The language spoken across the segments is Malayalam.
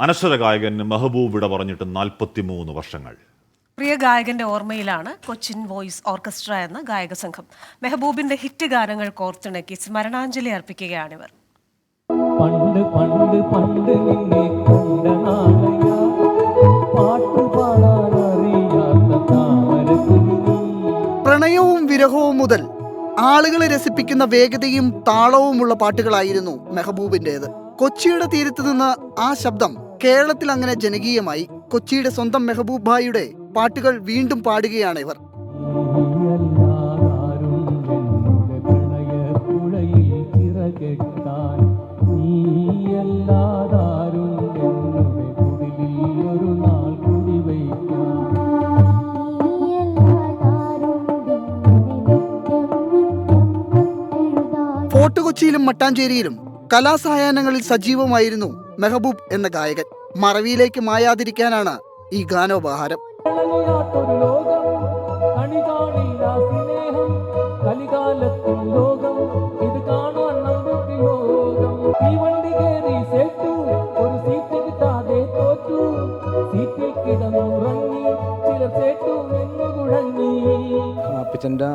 അനശ്വര ഗായകൻ മെഹബൂബ് വിട പറഞ്ഞിട്ട് 43 വർഷങ്ങൾ. പ്രിയ ഗായകന്റെ ഓർമ്മയിലാണ് കൊച്ചിൻ വോയിസ് ഓർക്കസ്ട്ര എന്ന ഗായക സംഘം. മെഹബൂബിന്റെ ഹിറ്റ് ഗാനങ്ങൾ കോർത്തിണക്കി സ്മരണാഞ്ജലി അർപ്പിക്കുകയാണിവർ. പണ്ട് പണ്ട് പണ്ട് നിന്നെ കണ്ട നാളയാ, പാട്ടുപാടാനറിയാത്ത താമരക്കുഞ്ഞി. പ്രണയവും വിരഹവും മുതൽ ആളുകളെ രസിപ്പിക്കുന്ന വേഗതയും താളവുമുള്ള പാട്ടുകളായിരുന്നു മെഹബൂബിൻ്റേത്. കൊച്ചിയുടെ തീരത്ത് നിന്ന് ആ ശബ്ദം കേരളത്തിൽ അങ്ങനെ ജനകീയമായി. കൊച്ചിയുടെ സ്വന്തം മെഹബൂബ് ഭായിയുടെ പാട്ടുകൾ വീണ്ടും പാടുകയാണ് ഇവർ. ഫോർട്ട് കൊച്ചിയിലും മട്ടാഞ്ചേരിയിലും കലാസായാഹ്നങ്ങളിൽ സജീവമായിരുന്നു മെഹബൂബ് എന്ന ഗായകൻ. മറവിയിലേക്ക് മായാതിരിക്കാനാണ് ഈ ഗാനോപഹാരം. അപ്പച്ചൻ്റെ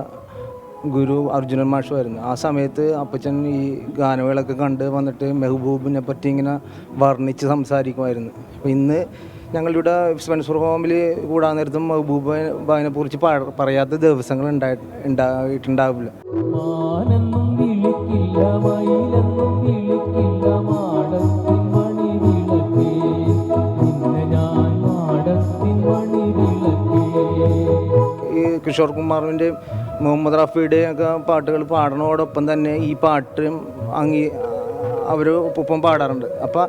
ഗുരു അർജുനൻ മാഷുമായിരുന്നു. ആ സമയത്ത് അപ്പച്ചൻ ഈ ഗാനമേളൊക്കെ കണ്ട് വന്നിട്ട് മെഹബൂബിനെ പറ്റി ഇങ്ങനെ വർണ്ണിച്ച് സംസാരിക്കുമായിരുന്നു. അപ്പോൾ ഇന്ന് ഞങ്ങളിവിടെ സ്പെൻസർ ഹോമിൽ കൂടാൻ നേരത്തും മെഹബൂബിനെ കുറിച്ച് പറയാത്ത ദിവസങ്ങൾ ഉണ്ടായിട്ടുണ്ടാവില്ല. ഈ കിഷോർ കുമാറിൻ്റെ മുഹമ്മദ് റാഫിയുടെ ഒക്കെ പാട്ടുകൾ പാടണോടൊപ്പം തന്നെ ഈ പാട്ടും അവരൊപ്പം പാടാറുണ്ട്. അപ്പം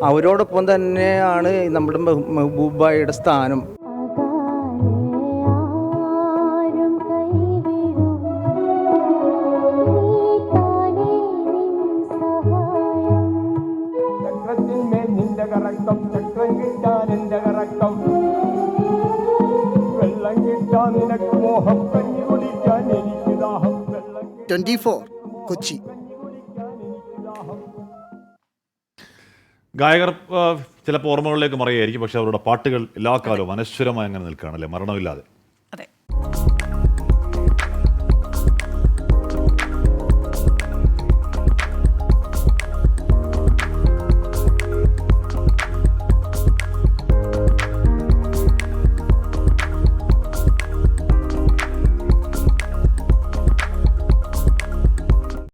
അവരോടൊപ്പം തന്നെയാണ് നമ്മുടെ മെഹബൂബ് ഭായിയുടെ സ്ഥാനം. കൊച്ചി. ഗായകർ ചിലപ്പോൾ ഓർമ്മകളിലേക്ക് മറിയായിരിക്കും, പക്ഷെ അവരുടെ പാട്ടുകൾ എല്ലാ കാലവും അനശ്വരമായി അങ്ങനെ നിൽക്കുകയാണല്ലേ, മരണമില്ലാതെ.